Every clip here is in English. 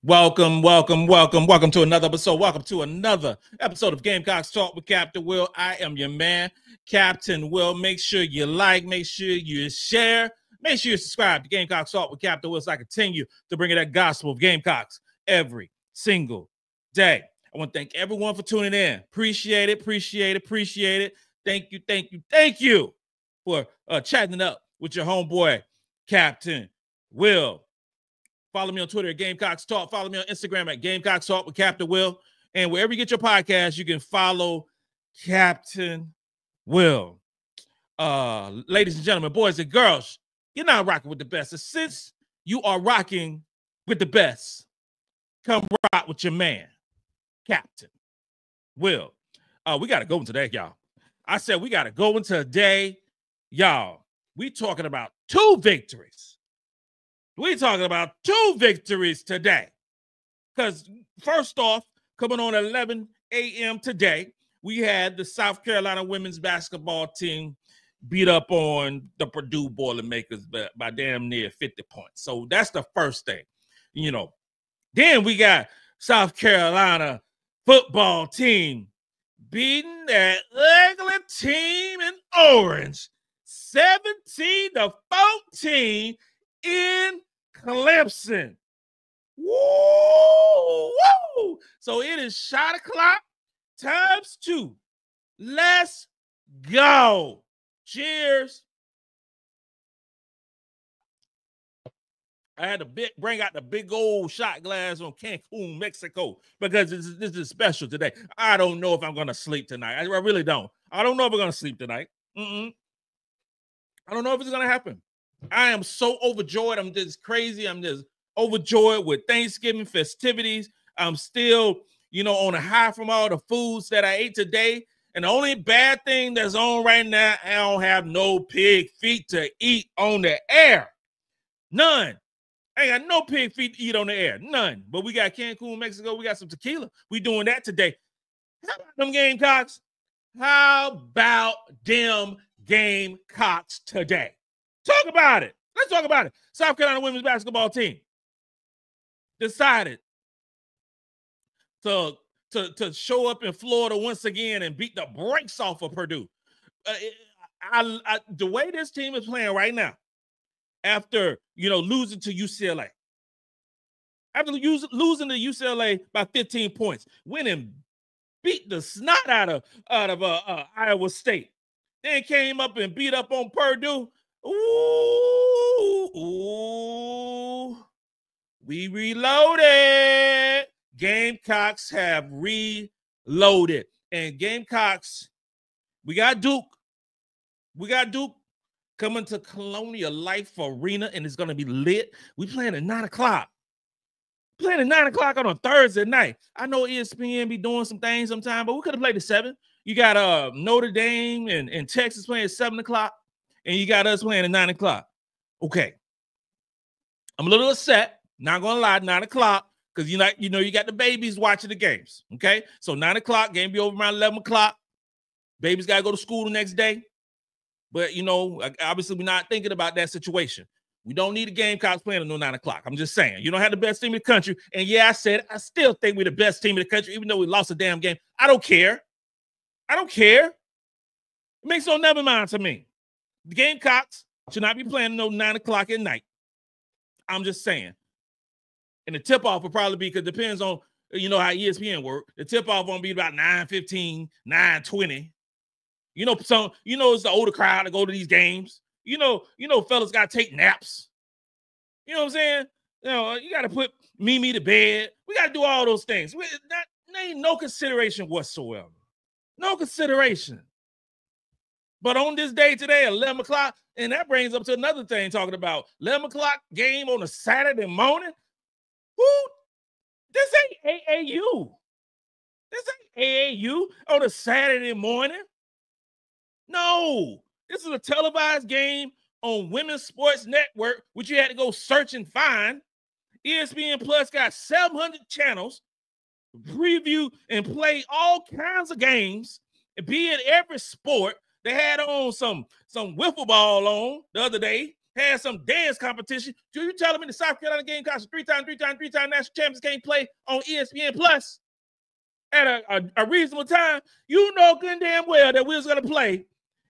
Welcome to another episode. Welcome to another episode of Gamecocks Talk with Captain Will. I am your man, Captain Will. Make sure you like, make sure you share, make sure you subscribe to Gamecocks Talk with Captain Will so I continue to bring you that gospel of Gamecocks every single day. I want to thank everyone for tuning in. Appreciate it. Thank you for chatting up with your homeboy, Captain Will. Follow me on Twitter at Gamecocks Talk. Follow me on Instagram at Gamecocks Talk with Captain Will. And wherever you get your podcast, you can follow Captain Will. Ladies and gentlemen, boys and girls, you're not rocking with the best. And since you are rocking with the best, come rock with your man, Captain Will. We got to go in today, y'all. I said we got to go in today, y'all. We talking about two victories. We're talking about two victories today. Because first off, coming on 11 a.m. today, we had the South Carolina women's basketball team beat up on the Purdue Boilermakers by damn near 50 points. So that's the first thing, you know. Then we got South Carolina football team beating that ugly team in orange 17-14 in Clemson. Woo! So it is shot o'clock times 2. Let's go. Cheers. I had to bring out the big old shot glass on Cancun, Mexico, because this is special today. I don't know if I'm going to sleep tonight. I really don't. I don't know if I'm going to sleep tonight. I don't know if it's going to happen. I am so overjoyed. I'm just crazy. I'm just overjoyed with Thanksgiving festivities. I'm still, on a high from all the foods that I ate today. And the only bad thing that's on right now, I don't have no pig feet to eat on the air. None. I ain't got no pig feet to eat on the air. None. But we got Cancun, Mexico. We got some tequila. We doing that today. How about them Gamecocks? How about them Gamecocks today? Talk about it. Let's talk about it. South Carolina women's basketball team decided to show up in Florida once again and beat the brakes off of Purdue. The way this team is playing right now, after losing to UCLA, after losing to UCLA by 15 points, went and beat the snot out of Iowa State, then came up and beat up on Purdue. Ooh, we reloaded. Gamecocks have reloaded. And Gamecocks, we got Duke. Coming to Colonial Life Arena, and it's going to be lit. We playing at 9 o'clock. Playing at 9 o'clock on a Thursday night. I know ESPN be doing some things sometime, but we could have played at 7. You got Notre Dame and Texas playing at 7 o'clock. And you got us playing at 9 o'clock. Okay. I'm a little upset. Not going to lie, 9 o'clock. Because, you got the babies watching the games. Okay. So 9 o'clock, game be over around 11 o'clock. Babies got to go to school the next day. But, obviously we're not thinking about that situation. We don't need the Gamecocks playing at 9 o'clock. I'm just saying. You don't have the best team in the country. And yeah, I said, I still think we're the best team in the country, even though we lost a damn game. I don't care. It makes no never mind to me. The Gamecocks should not be playing at 9 o'clock at night. I'm just saying. And the tip-off will probably be, because it depends on, how ESPN work. The tip-off won't be about 9:15, 9:20. It's the older crowd to go to these games. Fellas got to take naps. You know what I'm saying? You got to put Mimi to bed. We got to do all those things. There ain't no consideration whatsoever. No consideration. But on this day today, 11 o'clock, and that brings up to another thing, talking about 11 o'clock game on a Saturday morning. This ain't AAU. This ain't AAU on a Saturday morning. No, this is a televised game on Women's Sports Network, which you had to go search and find. ESPN Plus got 700 channels, preview and play all kinds of games, be in every sport. They had on some wiffle ball on the other day. had some dance competition. You telling me the South Carolina Gamecocks, three-time national champions can't play on ESPN Plus at a reasonable time? You know good and damn well that we was going to play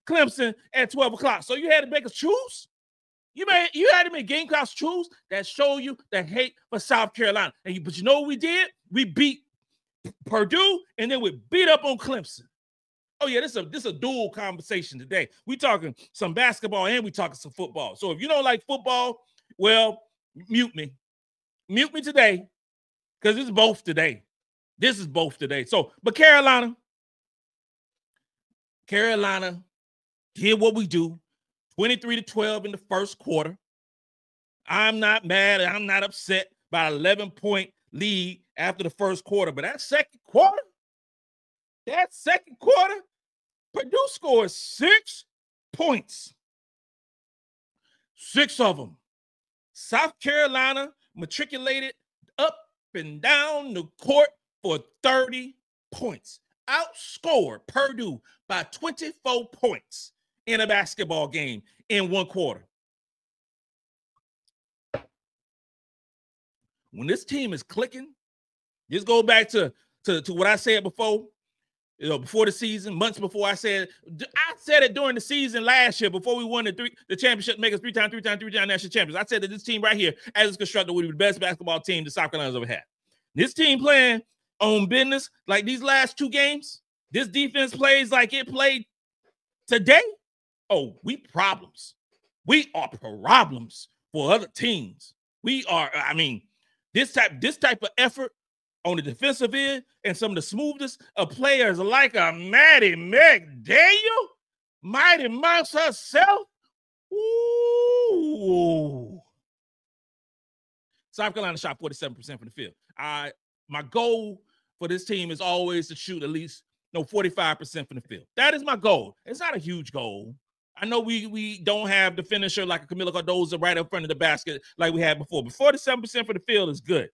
Clemson at 12 o'clock. So you had to make us choose? You had to make Gamecocks choose? That show you the hate for South Carolina. But you know what we did? We beat Purdue, and then we beat up on Clemson. Oh, yeah, this is a dual conversation today. We talking some basketball and we talking some football. So if you don't like football, well, mute me. Mute me today, because it's both today. This is both today. So, but Carolina did what we do, 23-12 in the first quarter. I'm not mad. I'm not upset by an 11-point lead after the first quarter. But that second quarter, Purdue scored 6 points. 6 of them. South Carolina matriculated up and down the court for 30 points. Outscored Purdue by 24 points in a basketball game in one quarter. When this team is clicking, just go back to what I said before. Before the season, months before, I said it during the season last year before we won the championship, make us three-time national champions. I said that this team right here, as it's constructed, would be the best basketball team the South Carolina's ever had. This team playing on business like these last 2 games, this defense plays like it played today. Oh, we problems. We are problems for other teams. We are, this type of effort on the defensive end, and some of the smoothest of players like a Maddy McDaniel, Mighty Mouse herself. Ooh. South Carolina shot 47% from the field. My goal for this team is always to shoot at least 45% from the field. That is my goal. It's not a huge goal. I know we don't have the finisher like a Camila Cardoza right up front of the basket like we had before, but 47% for the field is good.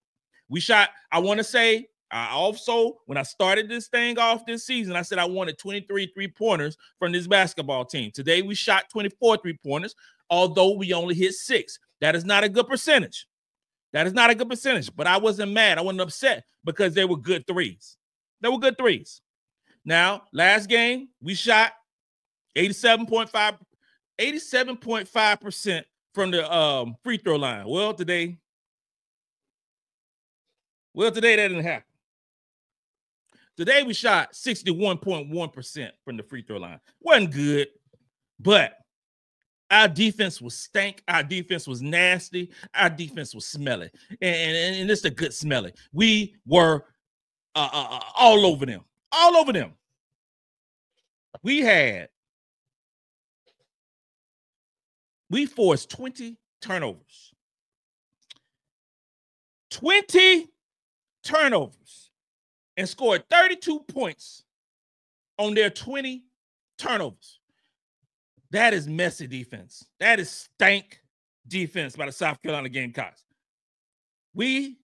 We shot, I want to say, also, when I started this thing off this season, I said I wanted 23 3-pointers from this basketball team. Today, we shot 24 3-pointers, although we only hit 6. That is not a good percentage. That is not a good percentage, but I wasn't mad. I wasn't upset because they were good threes. They were good threes. Now, last game, we shot 87.5% from the free throw line. Well, today that didn't happen. Today we shot 61.1% from the free throw line. Wasn't good, but our defense was stank. Our defense was nasty. Our defense was smelly, and it's a good smelly. We were all over them. All over them. We forced 20 turnovers. 20 turnovers and scored 32 points on their 20 turnovers. That is messy defense. That is stank defense by the South Carolina Gamecocks. We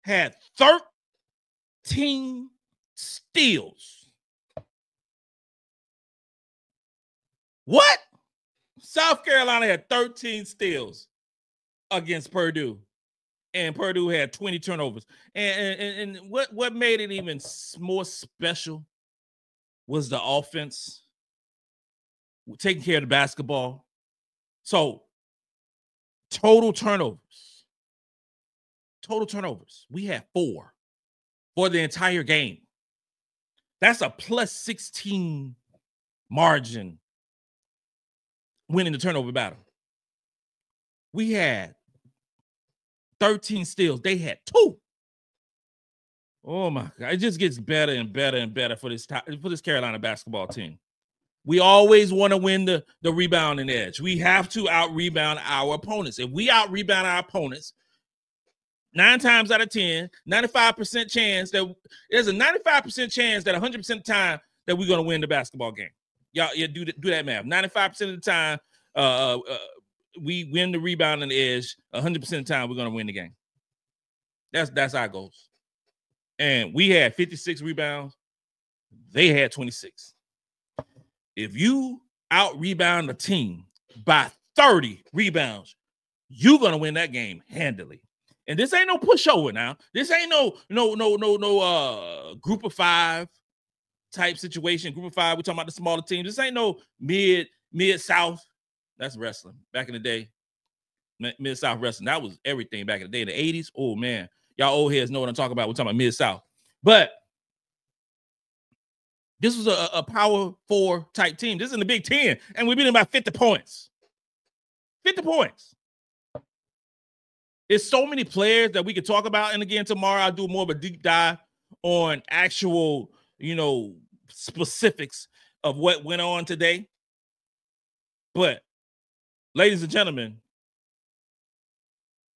had 13 steals. What? South Carolina had 13 steals against Purdue, and Purdue had 20 turnovers. And what made it even more special was the offense taking care of the basketball. So total turnovers. We had 4 for the entire game. That's a plus 16 margin winning the turnover battle. We had 13 steals. They had 2. Oh my God. It just gets better and better and better for this Carolina basketball team. We always want to win the rebounding edge. We have to out-rebound our opponents. If we out-rebound our opponents, 9 times out of 10, 95% chance that there's a 95% chance that 100% of the time that we're going to win the basketball game. Y'all do that math. 95% of the time, we win the rebound and the edge. 100% of the time, we're going to win the game. That's our goals. And we had 56 rebounds. They had 26. If you out-rebound a team by 30 rebounds, you're going to win that game handily. And this ain't no pushover now. This ain't no group of 5 type situation. Group of 5, we're talking about the smaller teams. This ain't no mid-south. That's wrestling. Back in the day, mid-south wrestling, that was everything back in the day. In the 80s, oh, man. Y'all old heads know what I'm talking about. We're talking about mid-south. But this was a power 4 type team. This is in the Big Ten, and we beat them by 50 points. 50 points. There's so many players that we could talk about. And again, tomorrow I'll do more of a deep dive on actual, specifics of what went on today. But, ladies and gentlemen,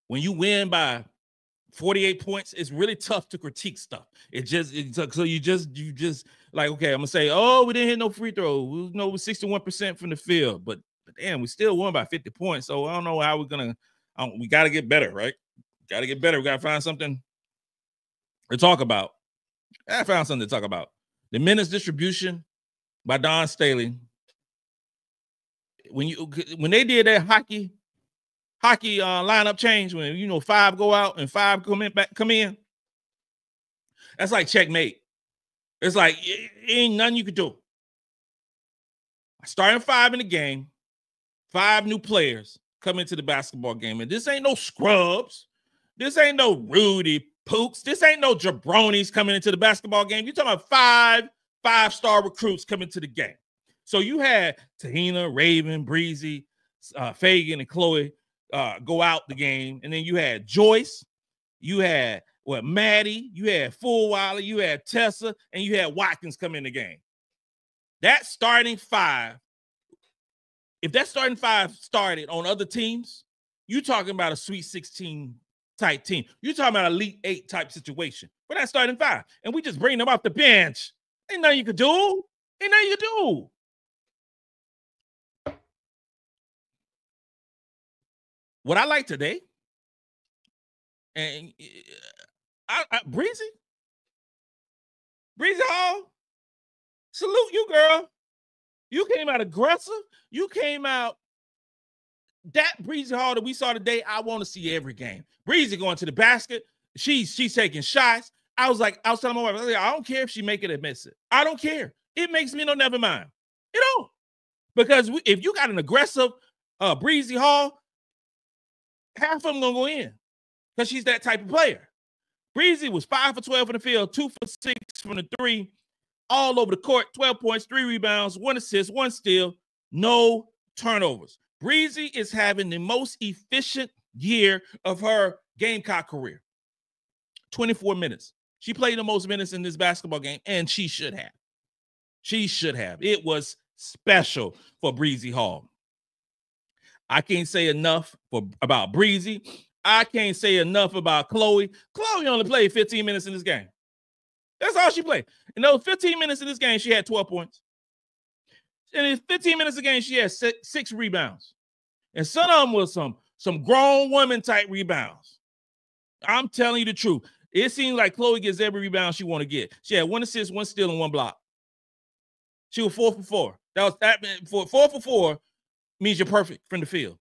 when you win by 48 points, it's really tough to critique stuff. So you just like, okay, I'm gonna say, oh, we didn't hit no free throw. We 61% from the field, but damn, we still won by 50 points. So I don't know how we're gonna. We got to get better, right? Got to get better. We got to find something to talk about. I found something to talk about. The minutes distribution by Dawn Staley. When they did that hockey lineup change, when 5 go out and 5 come in, that's like checkmate. It's like ain't nothing you could do. Starting 5 in the game, 5 new players come into the basketball game, and this ain't no scrubs. This ain't no Rudy Pooks. This ain't no jabronis coming into the basketball game. You're talking about 5 5-star recruits coming to the game. So you had Tahina, Raven, Breezy, Feagin, and Chloe go out the game, and then you had Joyce, you had Maddy, you had Fulwiley, you had Tessa, and you had Watkins come in the game. That starting 5. If that starting 5 started on other teams, you're talking about a Sweet 16 type team. You're talking about Elite 8 type situation. We're not starting 5. And we just bring them off the bench. Ain't nothing you could do. Ain't nothing you could do. What I like today, and Breezy Hall, salute you, girl. You came out aggressive. You came out that Breezy Hall that we saw today. I want to see every game. Breezy going to the basket. She's taking shots. I was telling my wife, I don't care if she make it or miss it. I don't care. It makes me no never mind. Because if you got an aggressive Breezy Hall, half of them gonna go in because she's that type of player. Breezy was 5 for 12 in the field, 2 for 6 from the 3, all over the court, 12 points, 3 rebounds, 1 assist, 1 steal, no turnovers. Breezy is having the most efficient year of her Gamecock career. 24 minutes. She played the most minutes in this basketball game, and she should have. She should have. It was special for Breezy Hall. I can't say enough about Breezy. I can't say enough about Chloe. Chloe only played 15 minutes in this game. That's all she played. In those 15 minutes in this game, she had 12 points. And in 15 minutes of the game, she had 6 rebounds. And some of them was some grown woman type rebounds. I'm telling you the truth. It seems like Chloe gets every rebound she want to get. She had 1 assist, 1 steal, and 1 block. She was 4 for 4. That 4 for 4 means you're perfect from the field.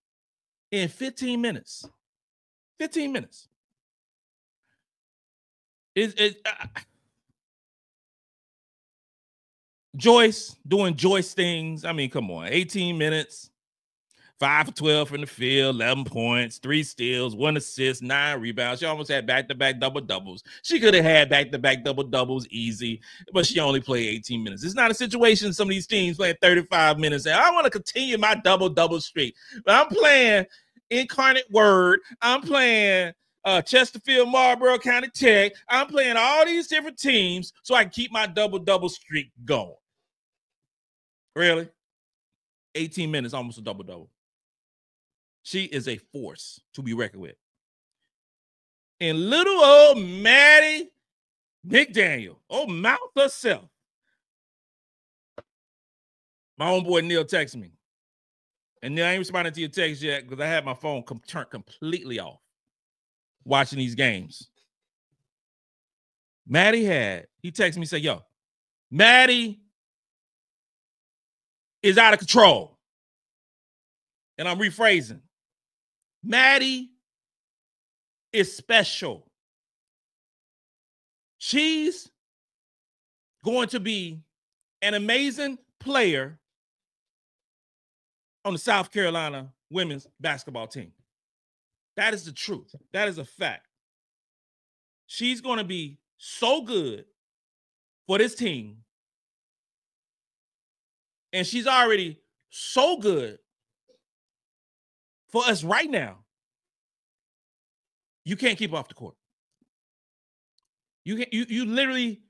In 15 minutes. 15 minutes. Joyce doing Joyce things. I mean, come on. 18 minutes, 5 for 12 from the field, 11 points, 3 steals, 1 assist, 9 rebounds. She almost had back-to-back double-doubles. She could have had back-to-back double-doubles easy, but she only played 18 minutes. It's not a situation some of these teams playing 35 minutes. And I want to continue my double-double streak. But I'm playing Incarnate Word. I'm playing Chesterfield, Marlboro County Tech. I'm playing all these different teams so I can keep my double-double streak going. Really? 18 minutes, almost a double-double. She is a force to be reckoned with. And little old Maddy McDaniel, mouth herself. My homeboy Neil texted me. And Neil, I ain't responding to your text yet because I had my phone turned completely off watching these games. He texted me, said, yo, Maddy is out of control. and I'm rephrasing. Maddy is special. She's going to be an amazing player on the South Carolina women's basketball team. That is the truth. That is a fact. She's going to be so good for this team. And she's already so good for us right now. You can't keep her off the court. You literally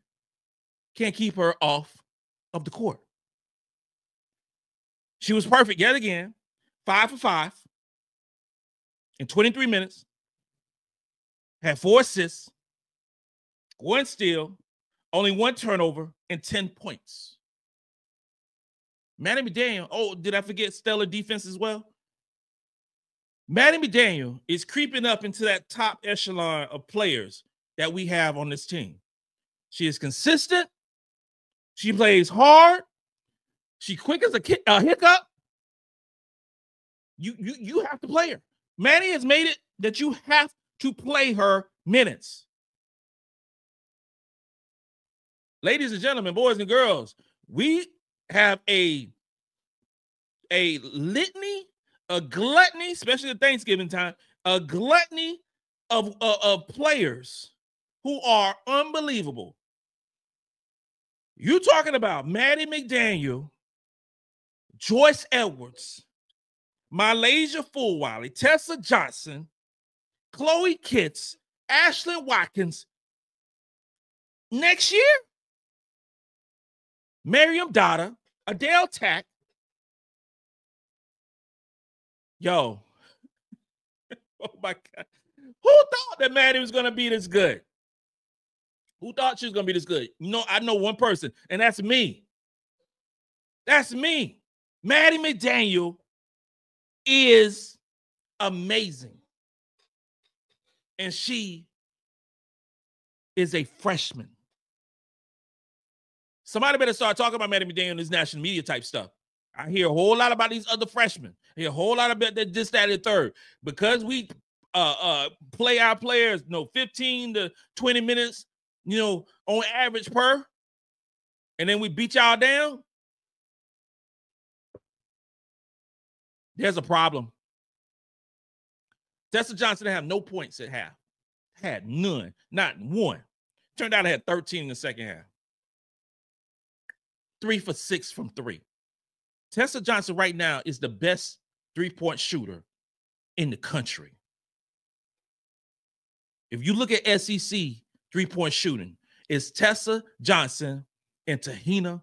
can't keep her off of the court. She was perfect yet again. 5 for 5 in 23 minutes. Had 4 assists, 1 steal, only 1 turnover, and 10 points. Maddy McDaniel. Oh, did I forget stellar defense as well? Maddy McDaniel is creeping up into that top echelon of players that we have on this team. She is consistent. She plays hard. She quick as a hiccup. You have to play her. Maddy has made it that you have to play her minutes. Ladies and gentlemen, boys and girls, we have a litany, a gluttony, especially at Thanksgiving time, a gluttony of players who are unbelievable. You're talking about Maddy McDaniel, Joyce Edwards, MiLaysia Fulwiley, Tessa Johnson, Chloe Kitts, Ashlyn Watkins. Next year, Maryam Dauda, Adhel Tac. Yo, oh my God. Who thought that Maddy was going to be this good? Who thought she was going to be this good? You know, I know one person, and that's me. That's me. Maddy McDaniel is amazing. And she is a freshman. Somebody better start talking about Maddy McDaniel in this national media type stuff. I hear a whole lot about these other freshmen. I hear a whole lot about that, this, that, and the third. Because we play our players, 15 to 20 minutes, on average per, and then we beat y'all down. There's a problem. Tessa Johnson had no points at half. Had none, not one. Turned out I had 13 in the second half. 3 for 6 from 3. Tessa Johnson right now is the best three-point shooter in the country. If you look at SEC three-point shooting, it's Tessa Johnson and Tahina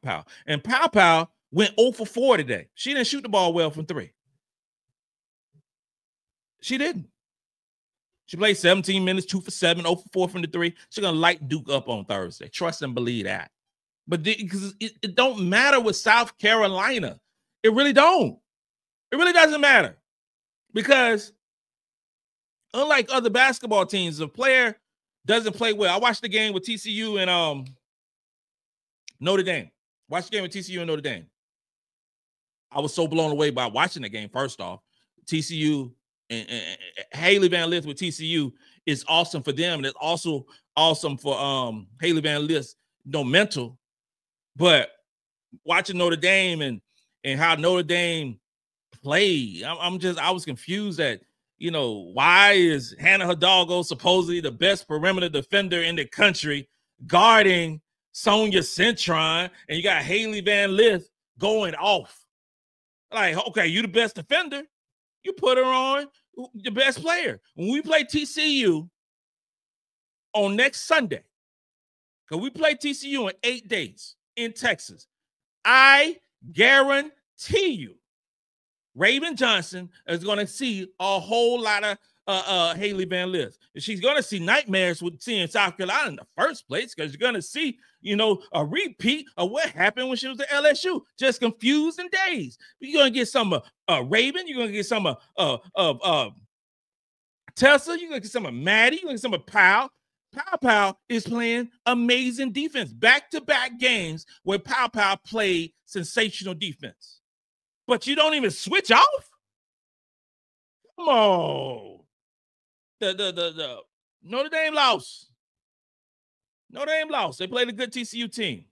Pow. And Pow went 0 for 4 today. She didn't shoot the ball well from 3. She didn't. She played 17 minutes, 2 for 7, 0 for 4 from the 3. She's going to light Duke up on Thursday. Trust and believe that. But because it don't matter with South Carolina. It really don't. It really doesn't matter. Because unlike other basketball teams, if a player doesn't play well. I watched the game with TCU and Notre Dame. Watched the game with TCU and Notre Dame. I was so blown away by watching the game, first off. TCU and Hailey Van Lith with TCU is awesome for them. And it's also awesome for Hailey Van Lith, mental. But watching Notre Dame and how Notre Dame played, I was confused at, why is Hannah Hidalgo supposedly the best perimeter defender in the country guarding Sonia Cintron, and you got Hailey Van Lith going off? Like, okay, you the best defender. You put her on the best player. When we play TCU on next Sunday, because we play TCU in 8 days in Texas, I guarantee you Raven Johnson is going to see a whole lot of Hailey Van Lith. She's going to see nightmares with seeing South Carolina in the first place, because you're going to see, a repeat of what happened when she was at LSU. Just confused and dazed. You're going to get some Raven. You're going to get some of Tessa. You're going to get some of Maddy. You're going to get some of Powell. Pow is playing amazing defense. Back-to-back games where Pow played sensational defense. But you don't even switch off? Come on. The Notre Dame lost. Notre Dame lost. They played a good TCU team.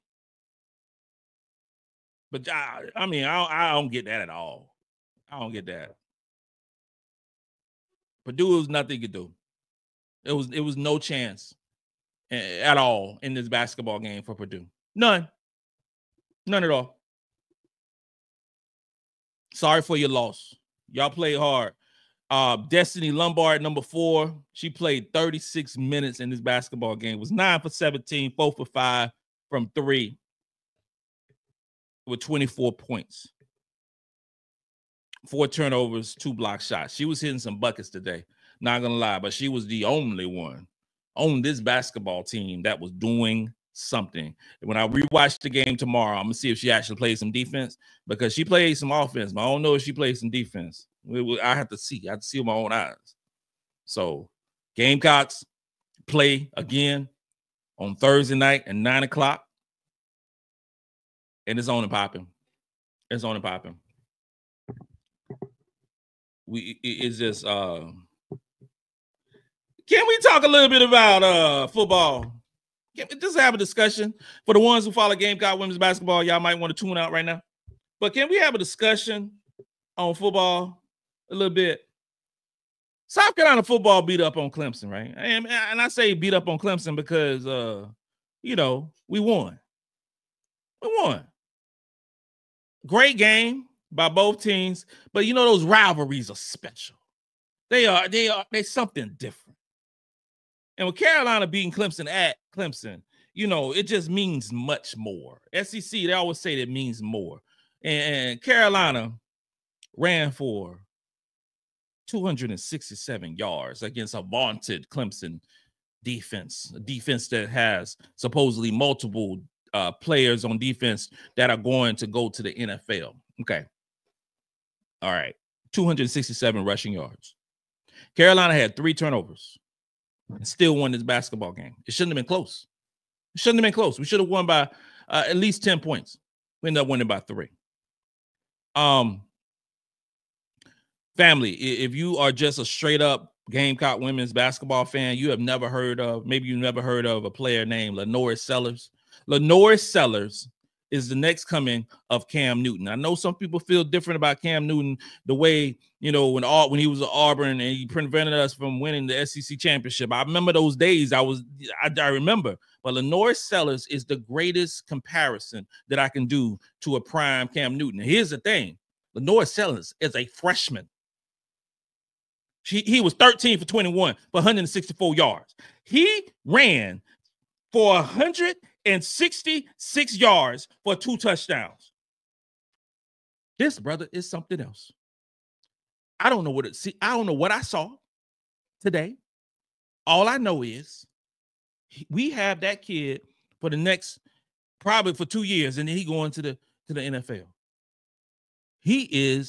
But I mean, I don't get that at all. I don't get that. Purdue was nothing to do. It was no chance at all in this basketball game for Purdue. None at all. Sorry for your loss. Y'all played hard. Destiny Lombard, number 4, she played 36 minutes in this basketball game. Was 9 for 17, 4 for 5 from 3 with 24 points. 4 turnovers, 2 block shots. She was hitting some buckets today. Not gonna lie, but she was the only one on this basketball team that was doing something. When I rewatch the game tomorrow, I'm gonna see if she actually played some defense, because she played some offense, but I don't know if she played some defense. I have to see. I have to see with my own eyes. So Gamecocks play again on Thursday night at 9 o'clock. And it's on and popping. It's on and popping. It's just can we talk a little bit about football? Can we just have a discussion? For the ones who follow Gamecock women's basketball, y'all might want to tune out right now. But can we have a discussion on football a little bit? South Carolina football beat up on Clemson, right? And I say beat up on Clemson because, we won. We won. Great game by both teams, but those rivalries are special. They're something different. And with Carolina beating Clemson at Clemson, it just means much more. SEC, they always say that means more. And Carolina ran for 267 yards against a vaunted Clemson defense, a defense that has supposedly multiple players on defense that are going to go to the NFL. Okay. All right. 267 rushing yards. Carolina had 3 turnovers and still won this basketball game. It shouldn't have been close. It shouldn't have been close. We should have won by at least 10 points. We ended up winning by 3. Family, if you are just a straight up Gamecock women's basketball fan, you never heard of a player named Lenore Sellers. Lenore Sellers is the next coming of Cam Newton. I know some people feel different about Cam Newton, the way, when he was at Auburn and he prevented us from winning the SEC championship. I remember those days. I remember. But Lenore Sellers is the greatest comparison that I can do to a prime Cam Newton. Here's the thing. Lenore Sellers is a freshman. He was 13 for 21 for 164 yards. He ran for 166 yards for 2 touchdowns. This brother is something else. I don't know what I saw today. All I know is we have that kid for the next, probably for 2 years, and then he going to the NFL. He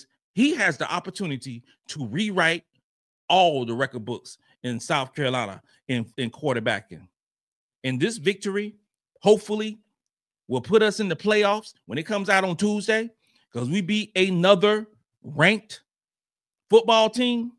has the opportunity to rewrite all the record books in South Carolina in quarterbacking. And this victory, hopefully, will put us in the playoffs when it comes out on Tuesday, because we beat another ranked football team.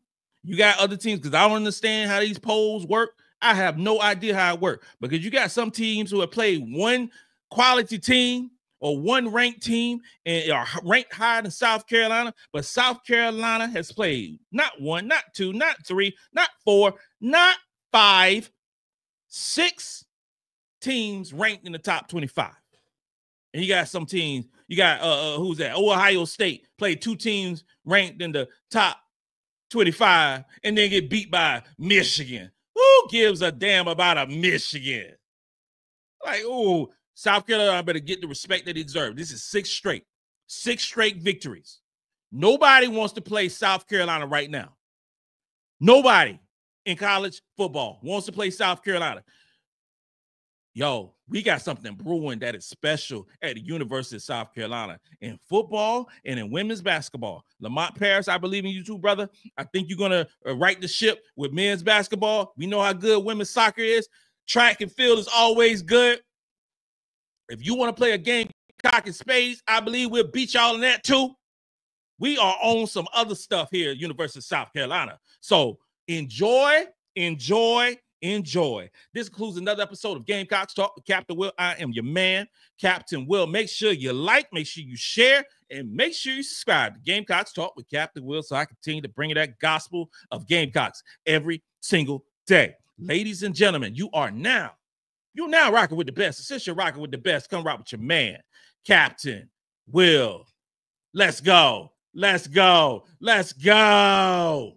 You got other teams, because I don't understand how these polls work. I have no idea how it works, because you got some teams who have played one quality team or one ranked team and are ranked higher than South Carolina, but South Carolina has played not 1, not 2, not 3, not 4, not 5, 6 teams ranked in the top 25. And you got some teams, you got who's that? Ohio State played 2 teams ranked in the top 25 and then get beat by Michigan. Who gives a damn about a Michigan? Like, oh, South Carolina better get the respect that they deserve. This is 6 straight victories. Nobody wants to play South Carolina right now. Nobody in college football wants to play South Carolina. Yo, we got something brewing that is special at the University of South Carolina in football and in women's basketball. Lamont Paris, I believe in you too, brother. I think you're going to right the ship with men's basketball. We know how good women's soccer is. Track and field is always good. If you want to play a game cock and spades, I believe we'll beat y'all in that too. We are on some other stuff here at University of South Carolina. So enjoy, enjoy, enjoy. This concludes another episode of Gamecocks Talk with Captain Will. I am your man, Captain Will. Make sure you like, make sure you share, and make sure you subscribe to Gamecocks Talk with Captain Will so I continue to bring you that gospel of Gamecocks every single day. Ladies and gentlemen, you're now rocking with the best. Since you're rocking with the best, come rock with your man, Captain Will. Let's go. Let's go. Let's go.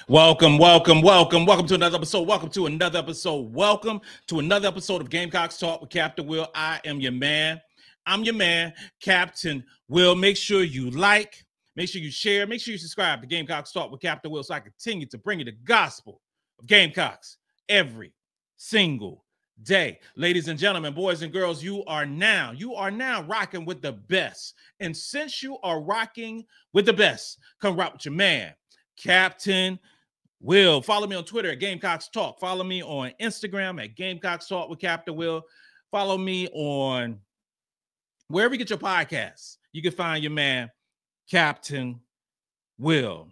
Welcome to another episode. Welcome to another episode of Gamecocks Talk with Captain Will. I am your man. I'm your man, Captain Will. Make sure you like, make sure you share, make sure you subscribe to Gamecocks Talk with Captain Will so I continue to bring you the gospel of Gamecocks every single day. Ladies and gentlemen, boys and girls, you are now rocking with the best. And since you are rocking with the best, come rock with your man, Captain Will. Follow me on Twitter at Gamecocks Talk. Follow me on Instagram at Gamecocks Talk with Captain Will. Follow me on wherever you get your podcasts. You can find your man, Captain Will.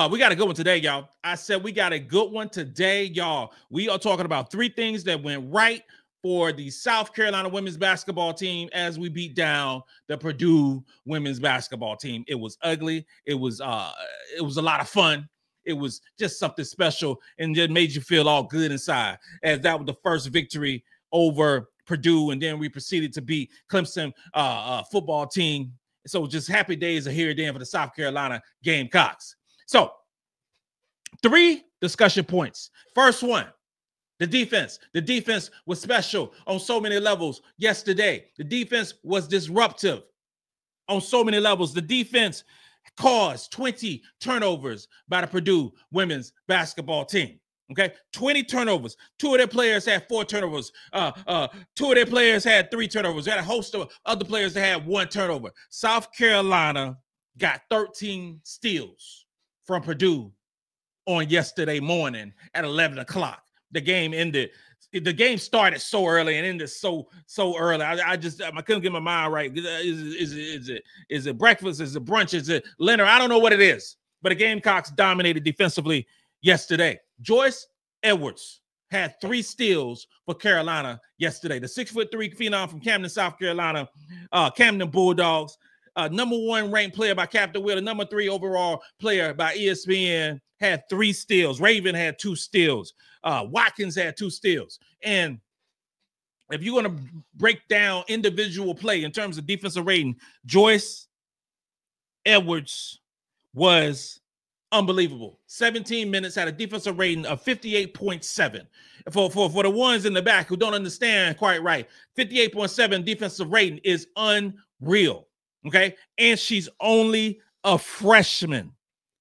We got a good one today, y'all. I said we got a good one today, y'all. We are talking about 3 things that went right for the South Carolina women's basketball team as we beat down the Purdue women's basketball team. It was ugly. It was a lot of fun. It was just something special and just made you feel all good inside, as that was the first victory over Purdue. And then we proceeded to beat Clemson football team. So just happy days are here then for the South Carolina Gamecocks. So 3 discussion points. First one, the defense. The defense was special on so many levels yesterday. The defense was disruptive on so many levels. The defense caused 20 turnovers by the Purdue women's basketball team. Okay, 20 turnovers. 2 of their players had 4 turnovers. 2 of their players had 3 turnovers. They had a host of other players that had 1 turnover. South Carolina got 13 steals from Purdue on yesterday morning at 11 o'clock. The game ended. The game started so early and ended so early. I couldn't get my mind right. Is it breakfast? Is it brunch? Is it dinner? I don't know what it is. But the Gamecocks dominated defensively yesterday. Joyce Edwards had 3 steals for Carolina yesterday. The 6'3" phenom from Camden, South Carolina, Camden Bulldogs, number 1 ranked player by Captain Will, the number 3 overall player by ESPN, had 3 steals. Raven had 2 steals. Watkins had 2 steals. And if you're going to break down individual play in terms of defensive rating, Joyce Edwards was unbelievable. 17 minutes, had a defensive rating of 58.7. For the ones in the back who don't understand quite right, 58.7 defensive rating is unreal. Okay. And she's only a freshman.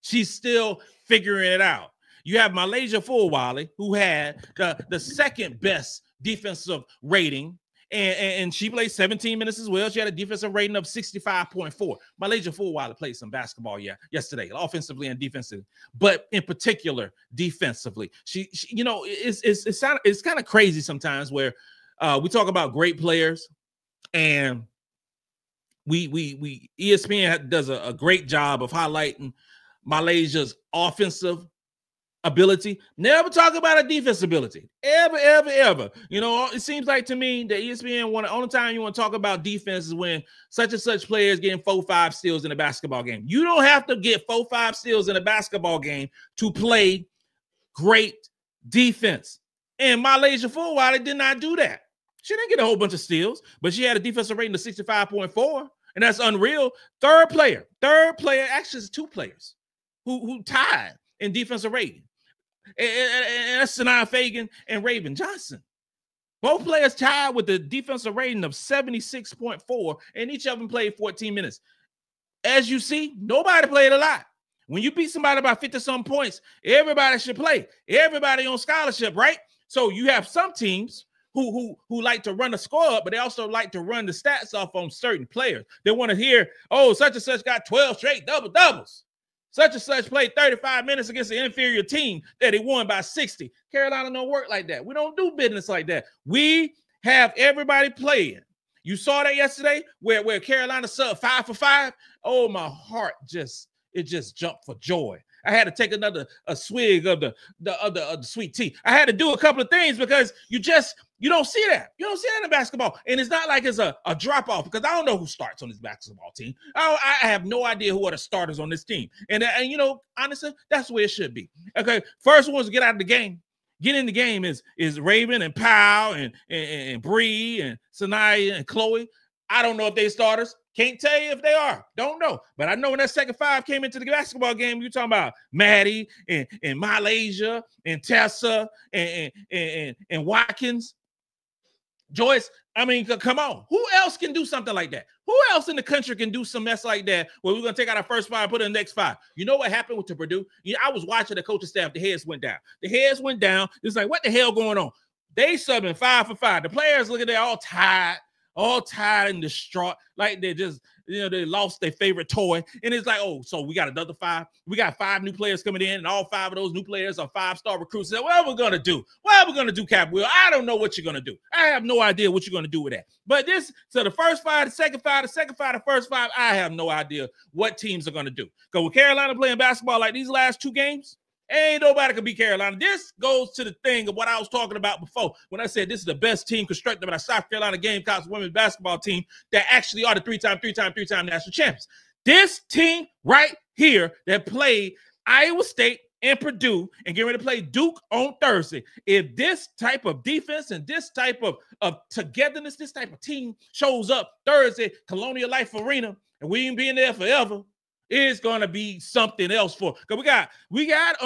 She's still figuring it out. You have MiLaysia Fulwiley, who had the second best defensive rating, and she played 17 minutes as well. She had a defensive rating of 65.4. MiLaysia Fulwiley played some basketball yesterday, offensively and defensively, but in particular defensively. She you know, it's kind of crazy sometimes where we talk about great players, and we ESPN does a great job of highlighting MiLaysia's offensive ability. Never talk about a defense ability. Ever. You know, it seems like to me that ESPN only time you want to talk about defense is when such and such players getting 4-5 steals in a basketball game. You don't have to get 4-5 steals in a basketball game to play great defense. And MiLaysia Fulwiley did not do that. She didn't get a whole bunch of steals, but she had a defensive rating of 65.4, and that's unreal. Third player, actually it's 2 players who tied in defensive rating. And that's Sania Feagin and Raven Johnson. Both players tied with the defensive rating of 76.4, and each of them played 14 minutes. As you see, nobody played a lot. When you beat somebody by 50-some points, everybody should play. Everybody on scholarship, right? So you have some teams who like to run the score up, but they also like to run the stats off on certain players. They want to hear, oh, such and such got 12 straight double-doubles. Such and such played 35 minutes against an inferior team that they won by 60. Carolina don't work like that. We don't do business like that. We have everybody playing. You saw that yesterday where Carolina subbed 5 for 5. Oh, my heart just jumped for joy. I had to take a swig of the sweet tea. I had to do a couple of things because you don't see that. You don't see that in basketball. And it's not like it's a drop-off because I don't know who starts on this basketball team. I have no idea who are the starters on this team. And you know, honestly, that's the way it should be. Okay, first ones to get out of the game. Get in the game is Raven and Powell and Bree and Sania and Chloe. I don't know if they starters. Can't tell you if they are. Don't know. But I know when that second five came into the basketball game, you're talking about Maddy and MiLaysia and Tessa and Watkins. Joyce, I mean, come on. Who else can do something like that? Who else in the country can do some mess like that where we're going to take out our first five and put in the next five? You know what happened with the Purdue? I was watching the coaching staff. The heads went down. The heads went down. It's like, what the hell going on? They subbing 5 for 5. The players looking there all tired and distraught, like they just, they lost their favorite toy. And it's like, oh, so we got another 5. We got 5 new players coming in, and all 5 of those new players are 5-star recruits. So what are we going to do? What are we going to do, Cap Will? I don't know what you're going to do. I have no idea what you're going to do with that. But so the first 5, the second 5, the first 5, I have no idea what teams are going to do. Because with Carolina playing basketball like these last 2 games, ain't nobody can beat Carolina. This goes to the thing of what I was talking about before when I said this is the best team constructed by the South Carolina Gamecocks women's basketball team that actually are the three-time national champions. This team right here that played Iowa State and Purdue and get ready to play Duke on Thursday. If this type of defense and this type of togetherness, this type of team shows up Thursday, Colonial Life Arena, and we ain't being there forever, it's gonna be something else because we got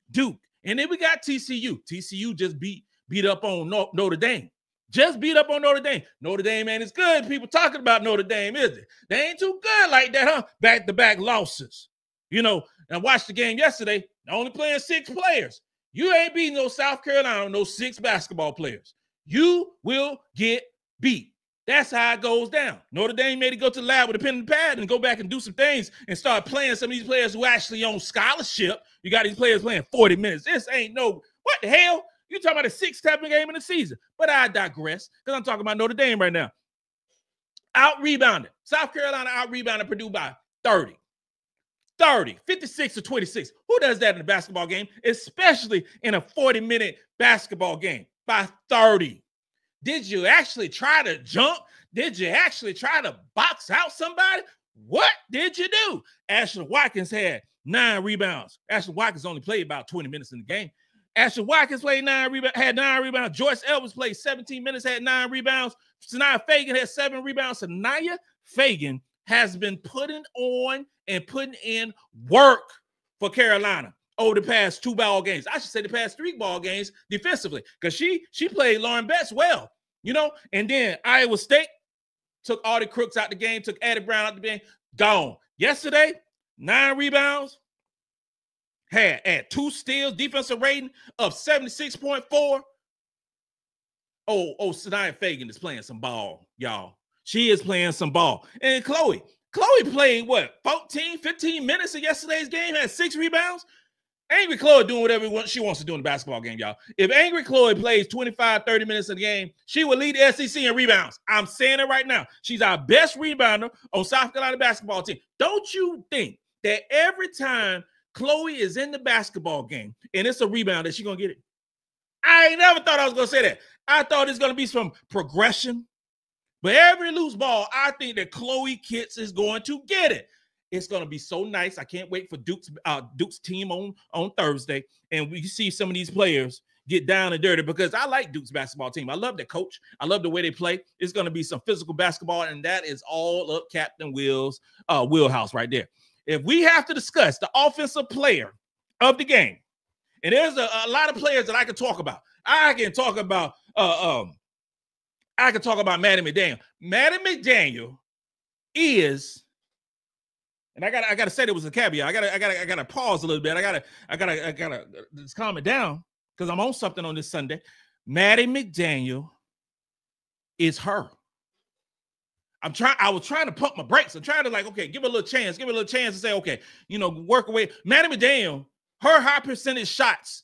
Duke, and then we got TCU. TCU just beat up on Notre Dame. Just beat up on Notre Dame. Notre Dame ain't as good. People talking about Notre Dame, is it? They ain't too good like that, huh? Back-to-back losses. And I watched the game yesterday. They're only playing 6 players. You ain't beating no South Carolina on those 6 basketball players. You will get beat. That's how it goes down. Notre Dame made it go to the lab with a pen and pad and go back and do some things and start playing some of these players who actually on scholarship. You got these players playing 40 minutes. This ain't what the hell? You talking about a 6th type of game in the season. But I digress because I'm talking about Notre Dame right now. Out-rebounded. South Carolina out-rebounded Purdue by 30, 56-26. Who does that in a basketball game, especially in a 40-minute basketball game? By 30. Did you actually try to jump? Did you actually try to box out somebody? What did you do? Ashlyn Watkins had 9 rebounds. Ashlyn Watkins only played about 20 minutes in the game. Ashlyn Watkins had 9 rebounds. Joyce Edwards played 17 minutes, had 9 rebounds. Sania Feagin had 7 rebounds. Sania Feagin has been putting on and putting in work for Carolina over the past 2 ball games. I should say the past 3 ball games defensively because she played Lauren Betts well, And then Iowa State took all the crooks out the game, took Addie Brown out the game, gone. Yesterday, 9 rebounds, had 2 steals, defensive rating of 76.4. Oh, Sania Feagin is playing some ball, y'all. She is playing some ball. And Chloe played, 14, 15 minutes in yesterday's game, had 6 rebounds. Angry Chloe doing whatever she wants to do in the basketball game, y'all. If Angry Chloe plays 25, 30 minutes in the game, she will lead the SEC in rebounds. I'm saying it right now. She's our best rebounder on South Carolina basketball team. Don't you think that every time Chloe is in the basketball game and it's a rebound that she's going to get it? I ain't never thought I was going to say that. I thought it's going to be some progression. But every loose ball, I think that Chloe Kitts is going to get it. It's going to be so nice. I can't wait for Duke's team on Thursday. And we see some of these players get down and dirty because I like Duke's basketball team. I love their coach. I love the way they play. It's going to be some physical basketball, and that is all up Captain Will's wheelhouse right there. If we have to discuss the offensive player of the game, and there's a lot of players that I can talk about. I can talk about Maddy McDaniel. Maddy McDaniel is, and I gotta say there was a caveat. I gotta pause a little bit. I gotta just calm it down. because I'm on something on this Sunday. Maddy McDaniel is her. I was trying to pump my brakes. I'm trying to okay, give it a little chance to say, okay, work away. Maddy McDaniel, her high percentage shots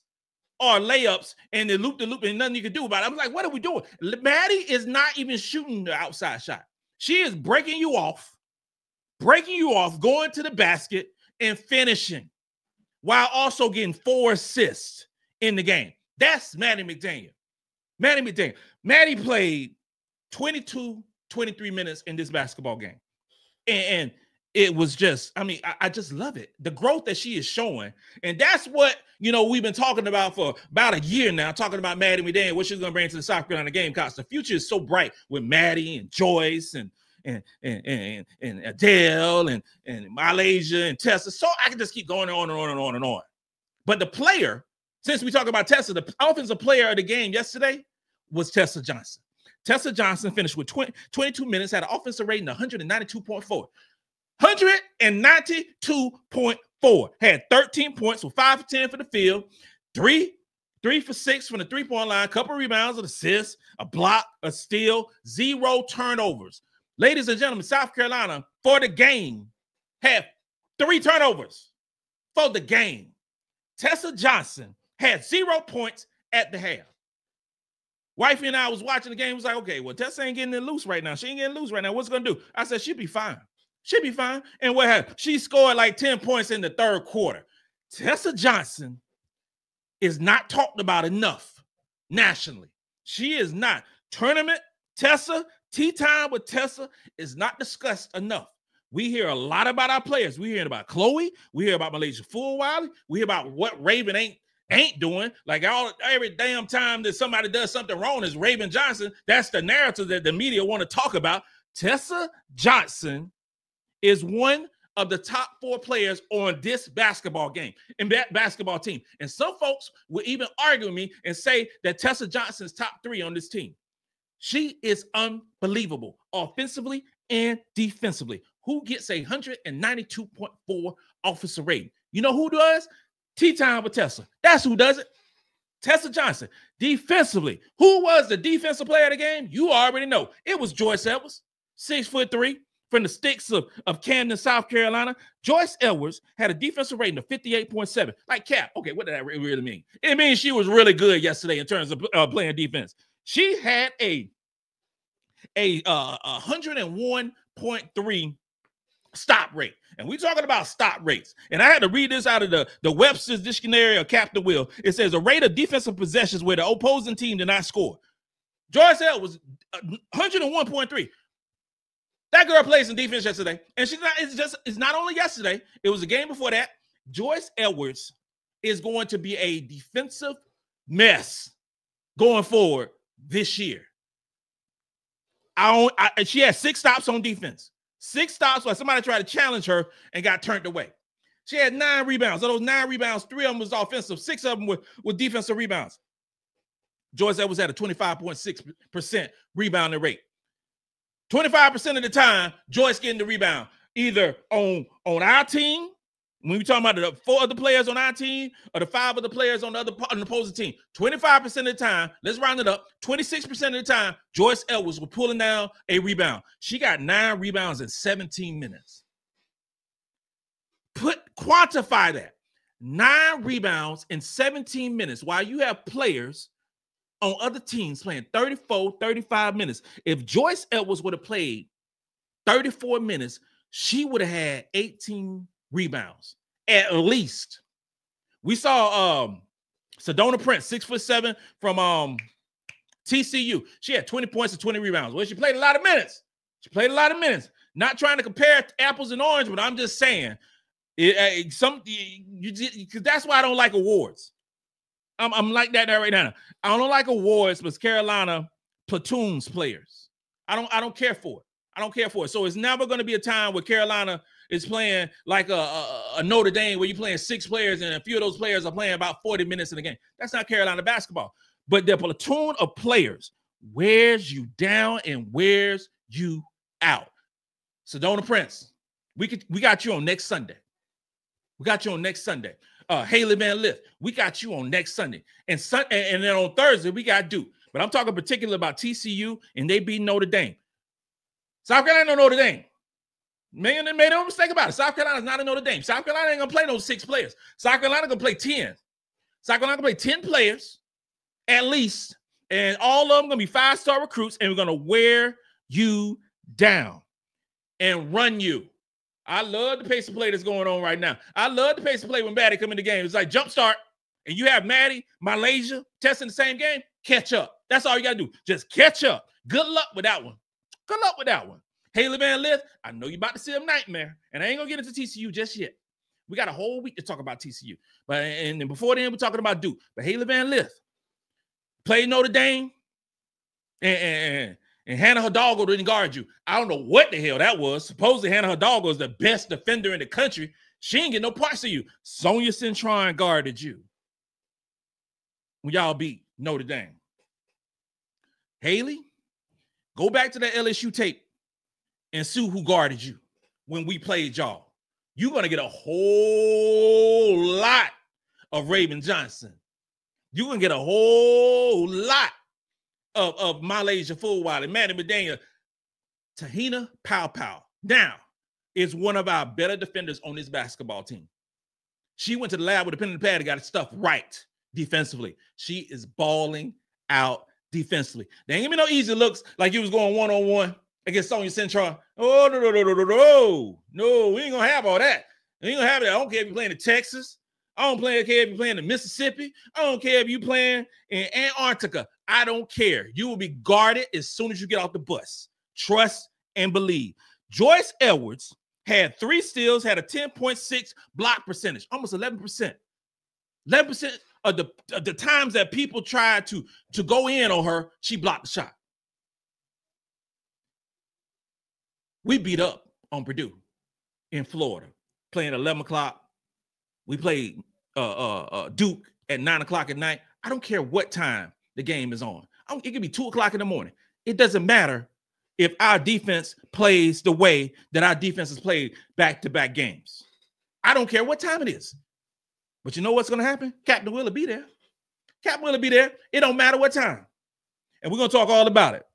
are layups and the loop and nothing you can do about it. I'm like, what are we doing? Maddy is not even shooting the outside shot. She is breaking you off, going to the basket and finishing while also getting 4 assists in the game. That's Maddy McDaniel. Maddy played 23 minutes in this basketball game. And it was just, I just love it. The growth that she is showing. And that's what, we've been talking about for about a year now, talking about Maddy McDaniel, what she's going to bring to the South Carolina Gamecocks. The future is so bright with Maddy and Joyce and Adhel and MiLaysia and Tessa. So I can just keep going on and on and on and on. But the player, since we talk about Tessa, the offensive player of the game yesterday was Tessa Johnson. Tessa Johnson finished with 22 minutes, had an offensive rating of 192.4. 192.4. Had 13 points with 5 for 10 for the field, 3 for 6 from the three-point line, couple rebounds, an assist, a block, a steal, 0 turnovers. Ladies and gentlemen, South Carolina, for the game, had 3 turnovers for the game. Tessa Johnson had 0 points at the half. Wifey and I was watching the game, was like, okay, well, Tessa ain't getting it loose right now. She ain't getting loose right now. What's going to do? I said, she'll be fine. She'll be fine. And what happened? She scored like 10 points in the third quarter. Tessa Johnson is not talked about enough nationally. She is not. Tournament Tessa, tea time with Tessa is not discussed enough. We hear a lot about our players. We hear about Chloe. We hear about MiLaysia Fulwiley. We hear about what Raven ain't doing. Like every damn time that somebody does something wrong is Raven Johnson. That's the narrative that the media want to talk about. Tessa Johnson is one of the top 4 players on this basketball game and basketball team. And some folks will even argue with me and say that Tessa Johnson's top 3 on this team. She is unbelievable offensively and defensively. Who gets a 192.4 offensive rating? You know who does? Tea time with Tessa. That's who does it. Tessa Johnson. Defensively, who was the defensive player of the game? You already know. It was Joyce Edwards, 6'3", from the sticks of Camden, South Carolina. Joyce Edwards had a defensive rating of 58.7. Like, Cap, okay, what did that really mean? It means she was really good yesterday in terms of playing defense. She had a 101.3 stop rate. And we're talking about stop rates. And I had to read this out of the Webster's Dictionary of Captain Will. It says a rate of defensive possessions where the opposing team did not score. Joyce Edwards was 101.3. That girl plays some defense yesterday. And it's not only yesterday, it was a game before that. Joyce Edwards is going to be a defensive mess going forward this year. She had 6 stops on defense. 6 stops while somebody tried to challenge her and got turned away. She had 9 rebounds. Of those 9 rebounds, 3 of them was offensive. 6 of them were defensive rebounds. Joyce Edwards had a 25.6% rebounding rate. 25% of the time, Joyce getting the rebound, either on our team, when we talking about the 4 other players on our team, or the 5 other players on the opposing team. 25% of the time, let's round it up, 26% of the time, Joyce Edwards was pulling down a rebound. She got 9 rebounds in 17 minutes. Quantify that. 9 rebounds in 17 minutes while you have players on other teams playing 34, 35 minutes. If Joyce Edwards would have played 34 minutes, she would have had 18 rebounds, at least. We saw Sedona Prince, 6'7" from TCU. She had 20 points and 20 rebounds. Well, she played a lot of minutes. Not trying to compare apples and oranges, but I'm just saying, because that's why I don't like awards. I'm like that right now. I don't like awards, but Carolina platoons players. I don't care for it. So it's never going to be a time where Carolina is playing like a Notre Dame where you're playing 6 players and a few of those players are playing about 40 minutes in the game. That's not Carolina basketball. But the platoon of players wears you down and wears you out. Sedona Prince, we got you on next Sunday. Haley Van Lith. We got you on next Sunday. And then on Thursday, we got Duke. But I'm talking particularly about TCU, and they beat Notre Dame. South Carolina, Notre Dame. Man, they made no mistake about it. South Carolina's not a Notre Dame. South Carolina ain't going to play those 6 players. South Carolina going to play 10. South Carolina going to play 10 players at least, and all of them going to be 5-star recruits, and we're going to wear you down and run you. I love the pace of play that's going on right now. I love the pace of play when Maddy come in the game. It's like jump start, and you have Maddy, MiLaysia, Tessa in the same game. Catch up. That's all you got to do. Just catch up. Good luck with that one. Good luck with that one. Haley Van Lith, I know you're about to see a nightmare, and I ain't going to get into TCU just yet. We got a whole week to talk about TCU. But and before then, we're talking about Duke. But Haley Van Lith played Notre Dame, and Hannah Hidalgo didn't guard you. I don't know what the hell that was. Supposedly Hannah Hidalgo is the best defender in the country. She ain't get no parts of you. Sonia Cintron guarded you when y'all beat Notre Dame. Haley, go back to that LSU tape and see who guarded you when we played y'all. You're going to get a whole lot of Raven Johnson. You're going to get a whole lot of MiLaysia Fulwiley, Maddy McDaniel. Tahina Pow now is one of our better defenders on this basketball team. She went to the lab with a pen and pad and got her stuff right defensively. She is balling out defensively. They ain't give me no easy looks like you was going one-on-one against Sonia Cintron. Oh, no, we ain't going to have all that. We ain't going to have that. I don't care if you're playing in Texas. I don't care if you're playing in Mississippi. I don't care if you're playing in Antarctica. I don't care. You will be guarded as soon as you get off the bus. Trust and believe. Joyce Edwards had 3 steals, had a 10.6 block percentage, almost 11%. 11% of the times that people tried to go in on her, she blocked the shot. We beat up on Purdue in Florida, playing at 11 o'clock. We played Duke at 9 o'clock at night. I don't care what time the game is on. It could be 2 o'clock in the morning. It doesn't matter if our defense plays the way that our defense has played back-to-back games. I don't care what time it is. But you know what's going to happen? Captain Will be there. Captain Will be there. It don't matter what time. And we're going to talk all about it.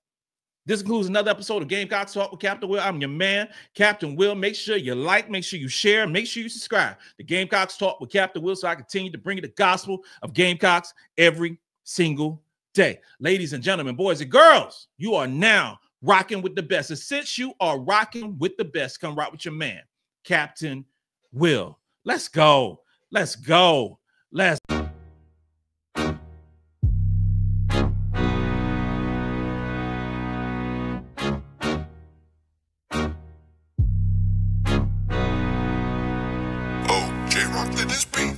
This concludes another episode of Gamecocks Talk with Captain Will. I'm your man, Captain Will. Make sure you like, make sure you share, make sure you subscribe to Gamecocks Talk with Captain Will so I continue to bring you the gospel of Gamecocks every single day. Ladies and gentlemen, boys and girls, you are now rocking with the best. And since you are rocking with the best, come rock with your man, Captain Will. Let's go. Let's go. Let's go. J-Rock, let this beat.